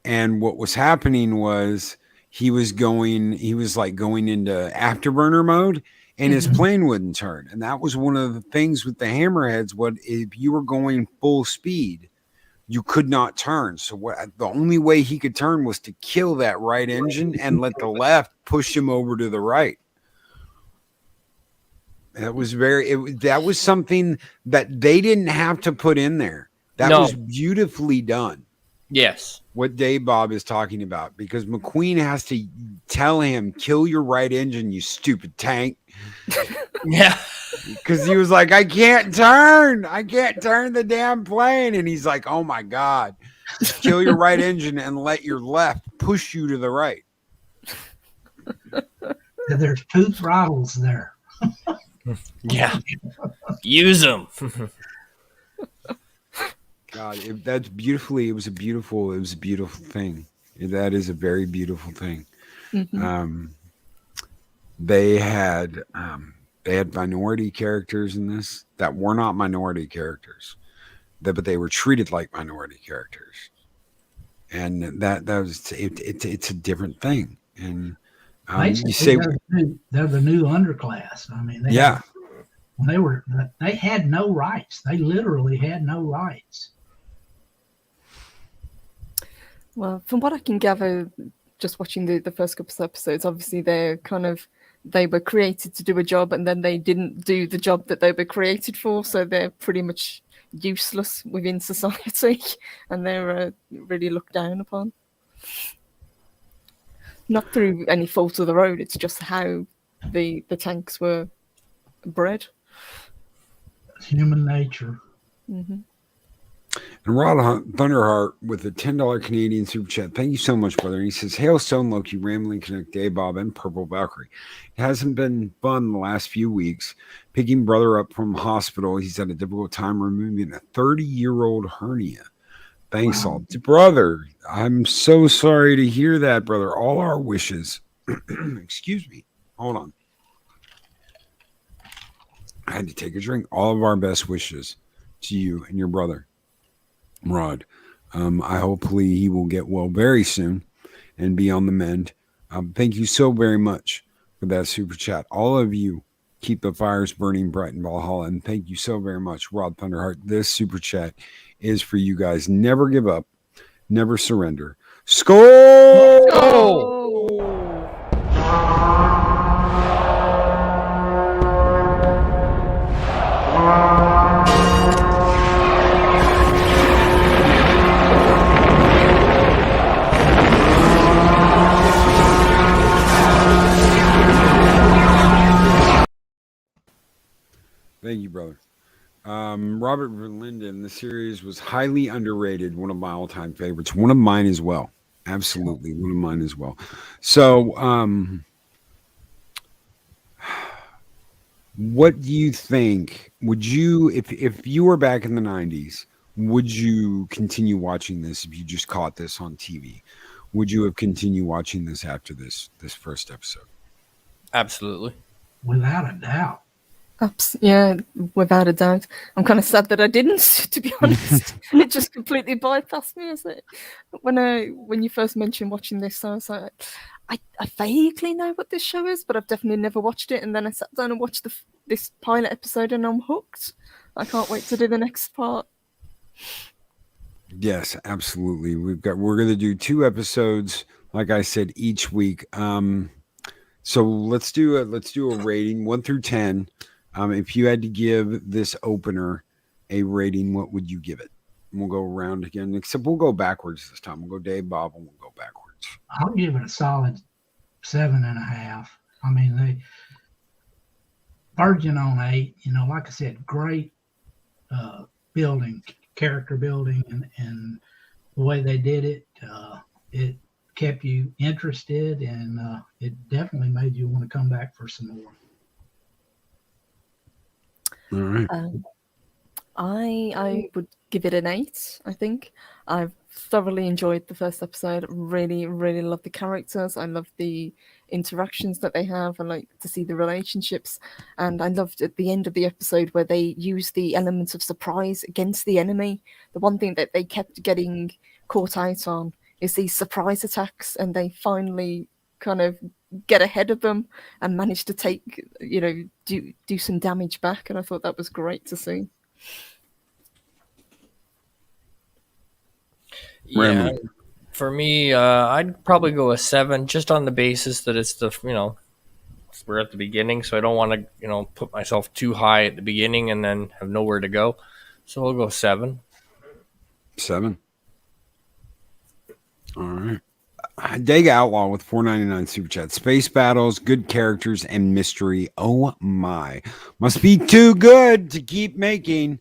And what was happening was he was going into afterburner mode and his plane wouldn't turn. And that was one of the things with the hammerheads. What if you were going full speed, you could not turn. So the only way he could turn was to kill that right engine and let the left push him over to the right. That was something that they didn't have to put in there. That was beautifully done. Yes. What Dave Bob is talking about, because McQueen has to tell him, "Kill your right engine, you stupid tank." Yeah. Because he was like, I can't turn the damn plane. And he's like, "Oh my God, kill your right engine and let your left push you to the right." There's 2 throttles there. Yeah. Use them. God, that's beautifully. It was a beautiful thing. That is a very beautiful thing. Mm-hmm. They had minority characters in this that were not minority characters, but they were treated like minority characters, and that was it's a different thing. And you say they're the new underclass. I mean, they had no rights. They literally had no rights. Well, from what I can gather, just watching the first couple of episodes, obviously they were created to do a job and then they didn't do the job that they were created for, so they're pretty much useless within society and they're really looked down upon. Not through any fault of their own, it's just how the tanks were bred. Human nature. Mm-hmm. And Rod Thunderheart with a $10 Canadian super chat. Thank you so much, brother. And he says, Hail Stone Loki, Rambling Canuck, Dave Bob, and Purple Valkyrie. It hasn't been fun the last few weeks. Picking brother up from hospital. He's had a difficult time removing a 30-year-old hernia. Thanks, Wow. all. Brother, I'm so sorry to hear that, brother. All our wishes. Excuse me. Hold on. I had to take a drink. All of our best wishes to you and your brother, Rod. I hopefully he will get well very soon and be on the mend. Thank you so very much for that super chat. All of you keep the fires burning bright in Valhalla, and thank you so very much, Rod Thunderheart. This super chat is for you guys. Never give up, never surrender. Skol! Oh! Thank you, brother. Robert Verlinden, the series was highly underrated. One of my all-time favorites. One of mine as well. Absolutely, one of mine as well. So, what do you think? Would you, if you were back in the 90s, would you continue watching this if you just caught this on TV? Would you have continued watching this after this first episode? Absolutely. Without a doubt. Yeah, without a doubt. I'm kind of sad that I didn't, to be honest. It just completely bypassed me, is it? When you first mentioned watching this, I was like, I vaguely know what this show is, but I've definitely never watched it. And then I sat down and watched this pilot episode, and I'm hooked. I can't wait to do the next part. Yes, absolutely. We're going to do 2 episodes, like I said, each week. So let's do a rating 1 through 10. If you had to give this opener a rating, what would you give it? And we'll go around again, except we'll go backwards this time. We'll go Dave Bob and we'll go backwards. I'll give it a solid 7.5. I mean, they Virgin on 8. You know, like I said, great building, character building, and the way they did it, it kept you interested, and it definitely made you want to come back for some more. All right. I would give it an 8, I think. I've thoroughly enjoyed the first episode. Really, really love the characters. I love the interactions that they have. I like to see the relationships. And I loved at the end of the episode where they use the elements of surprise against the enemy. The one thing that they kept getting caught out on is these surprise attacks, and they finally kind of get ahead of them and manage to take, do some damage back. And I thought that was great to see. Yeah, for me, I'd probably go a 7, just on the basis that it's we're at the beginning, so I don't want to, put myself too high at the beginning and then have nowhere to go. So I'll go 7. 7. All right. Dega Outlaw with $4.99 super chat. Space battles, good characters, and mystery. Oh my. Must be too good to keep making.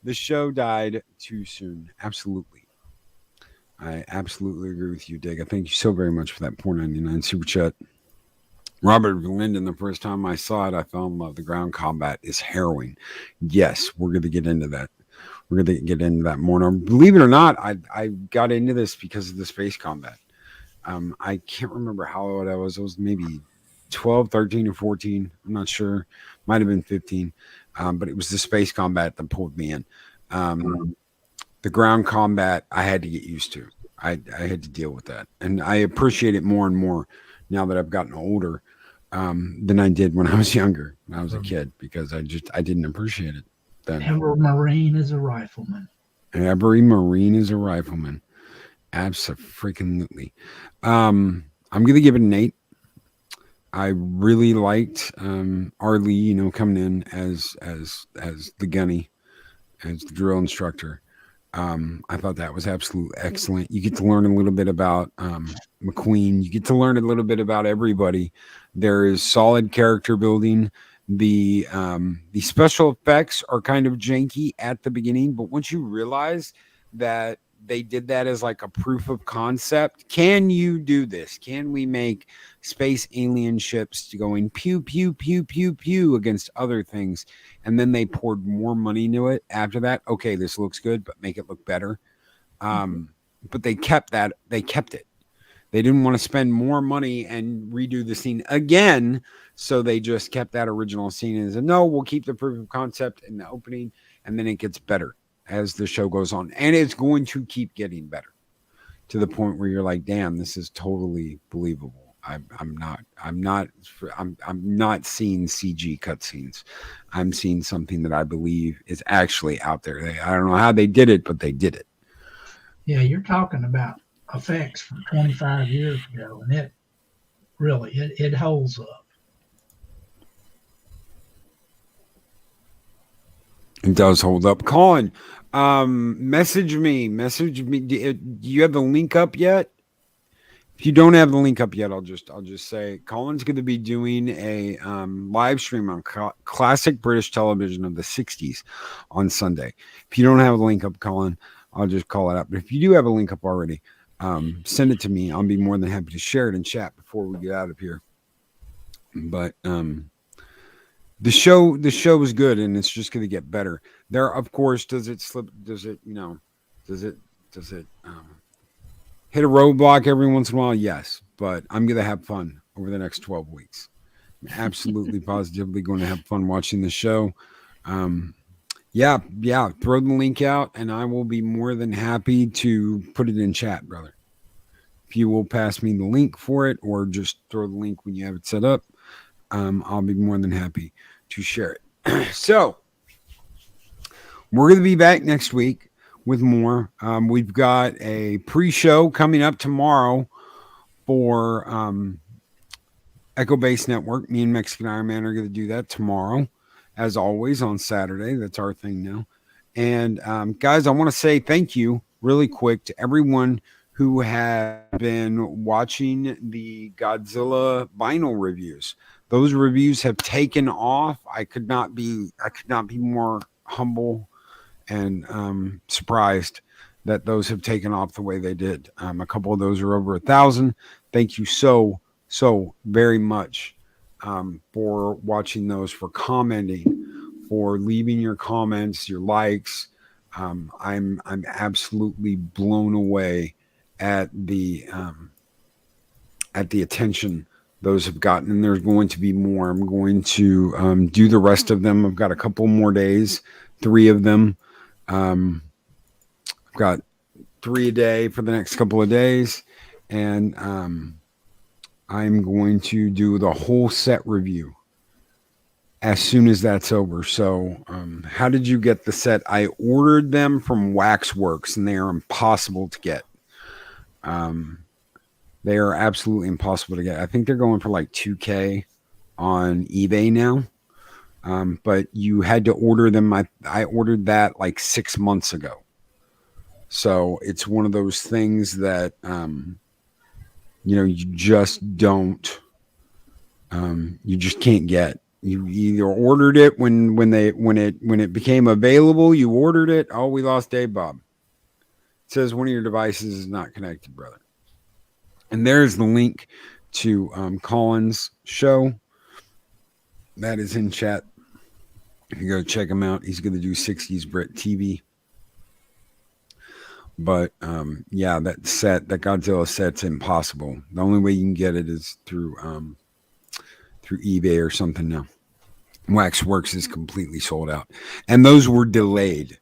The show died too soon. Absolutely. I absolutely agree with you, Dega. Thank you so very much for that $4.99 super chat. Robert Linden, the first time I saw it, I fell in love. The ground combat is harrowing. Yes, we're going to get into that. We're going to get into that more. Now, believe it or not, I got into this because of the space combat. I can't remember how old I was. It was maybe 12, 13, or 14. I'm not sure. Might have been 15. But it was the space combat that pulled me in. The ground combat, I had to get used to. I had to deal with that. And I appreciate it more and more now that I've gotten older than I did when I was younger, when I was a kid, because I didn't appreciate it then. Every Marine is a rifleman. Every Marine is a rifleman. Absolutely. I'm going to give it an 8. I really liked R. Lee, coming in as the gunny, as the drill instructor. I thought that was absolutely excellent. You get to learn a little bit about McQueen. You get to learn a little bit about everybody. There is solid character building. The special effects are kind of janky at the beginning, but once you realize that they did that as like a proof of concept. Can you do this? Can we make space alien ships going pew, pew, pew, pew, pew against other things? And then they poured more money into it after that. Okay, this looks good, but make it look better. But they kept that. They kept it. They didn't want to spend more money and redo the scene again. So they just kept that original scene and said, no, we'll keep the proof of concept in the opening. And then it gets better as the show goes on. And it's going to keep getting better to the point where you're like, damn, this is totally believable. I'm not seeing CG cutscenes. I'm seeing something that I believe is actually out there. I don't know how they did it, but they did it. Yeah, you're talking about effects from 25 years ago, and it really it holds up. It does hold up. Colin, message me. Do you have the link up yet? If you don't have the link up yet, I'll just say Colin's going to be doing a live stream on classic British television of the 60s on Sunday. If you don't have the link up, Colin, I'll just call it up. But if you do have a link up already, send it to me. I'll be more than happy to share it in chat before we get out of here. But the show is good, and it's just going to get better. There, of course, does it slip? Does it hit a roadblock every once in a while? Yes, but I'm going to have fun over the next 12 weeks. I'm absolutely positively going to have fun watching the show. Yeah, throw the link out, and I will be more than happy to put it in chat, brother. If you will pass me the link for it, or just throw the link when you have it set up, I'll be more than happy to share it. So, we're going to be back next week with more. We've got a pre-show coming up tomorrow for Echo Base Network. Me and Mexican Iron Man are going to do that tomorrow. As always, on Saturday. That's our thing now. And guys, I want to say thank you really quick to everyone who has been watching the Godzilla vinyl reviews. Those reviews have taken off. I could not be more humble and surprised that those have taken off the way they did. A couple of those are over 1,000. Thank you so very much for watching those, for commenting, for leaving your comments, your likes. I'm absolutely blown away at the attention those have gotten, and there's going to be more. I'm going to do the rest of them. I've got a couple more days, 3 of them. I've got 3 a day for the next couple of days, and I'm going to do the whole set review as soon as that's over. So how did you get the set? I ordered them from Waxworks, and they are impossible to get. They are absolutely impossible to get. I think they're going for like $2,000 on eBay now. But you had to order them. I ordered that like 6 months ago. So it's one of those things that, you just don't, you just can't get. You either ordered it when it became available, you ordered it. Oh, we lost Dave Bob. It says one of your devices is not connected, brother. And there's the link to Colin's show. That is in chat. If you go check him out, he's going to do 60s Brit TV. But yeah, that Godzilla set's impossible. The only way you can get it is through eBay or something now. Waxworks is completely sold out. And those were delayed.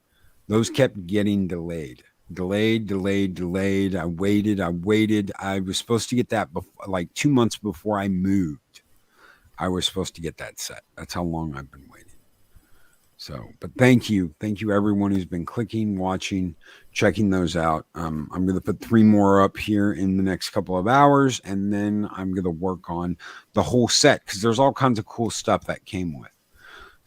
Those kept getting delayed. Delayed. I waited. I was supposed to get that like 2 months before I moved. I was supposed to get that set. That's how long I've been waiting. So, but thank you everyone who's been clicking, watching, checking those out. I'm going to put 3 more up here in the next couple of hours, and then I'm going to work on the whole set because there's all kinds of cool stuff that came with.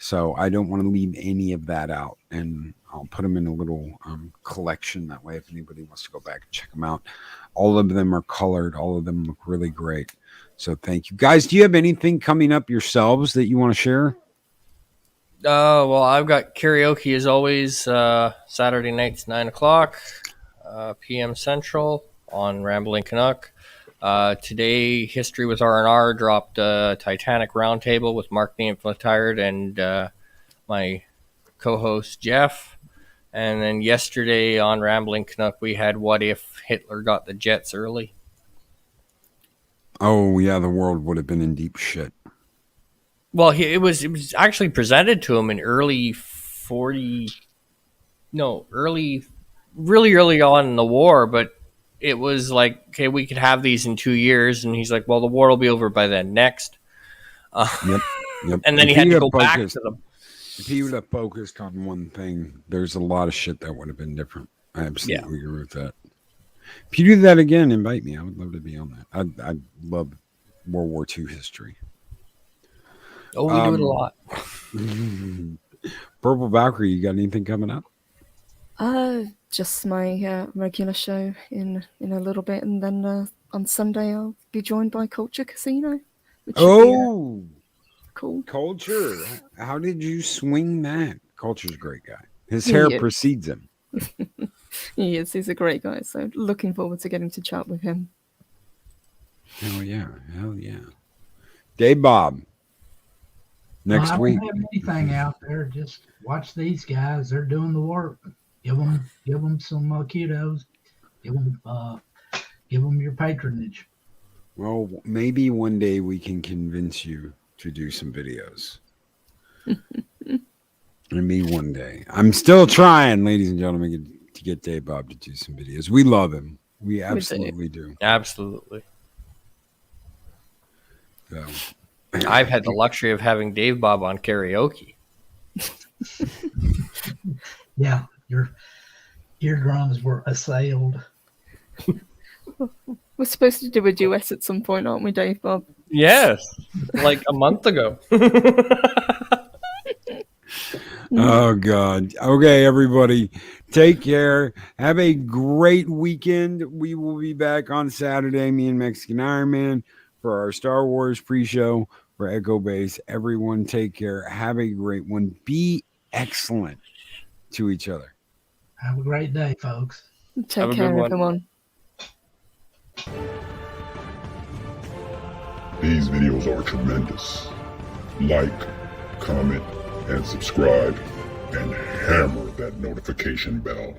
So I don't want to leave any of that out, and I'll put them in a little collection. That way, if anybody wants to go back and check them out, all of them are colored. All of them look really great. So thank you. Guys, do you have anything coming up yourselves that you want to share? Well, I've got karaoke as always, Saturday nights, 9 o'clock, p.m. Central on Rambling Canuck. Today, History with R&R dropped Titanic Roundtable with Mark the Inflatired and my co-host Jeff. And then yesterday on Rambling Canuck, we had What If Hitler Got the Jets Early? Oh, yeah, the world would have been in deep shit. Well, it was actually presented to him in really early on in the war, but it was like, okay, we could have these in 2 years, and he's like, well, the war will be over by then. Next, Yep. and then he had to go back to them. If he would have focused on one thing, there's a lot of shit that would have been different. I absolutely agree with that. If you do that again, invite me. I would love to be on that. I love World War II history. Oh, we do it a lot. Purple Valkyrie, you got anything coming up? Just my regular show in a little bit, and then on Sunday I'll be joined by Culture Casino. Which should be, cool. Culture. How did you swing that? Culture's a great guy. His hair precedes him. He is. He's a great guy. So looking forward to getting to chat with him. Hell yeah. Dave Bob. Next week. I don't have anything out there. Just watch these guys. They're doing the work. Give them some kudos. Give them your patronage. Well, maybe one day we can convince you to do some videos. Maybe one day. I'm still trying, ladies and gentlemen, to get Dave Bob to do some videos. We love him. We absolutely do. Absolutely. So, I've had the luxury of having Dave Bob on karaoke. Yeah, your eardrums were assailed. We're supposed to do a duet at some point, aren't we, Dave Bob? Yes, like a month ago. Oh, God. Okay, everybody. Take care. Have a great weekend. We will be back on Saturday, me and Mexican Iron Man, for our Star Wars pre-show for Echo Base. Everyone take care. Have a great one. Be excellent to each other. Have a great day, folks. Take care, everyone. These videos are tremendous. Like, comment, and subscribe, and hammer that notification bell.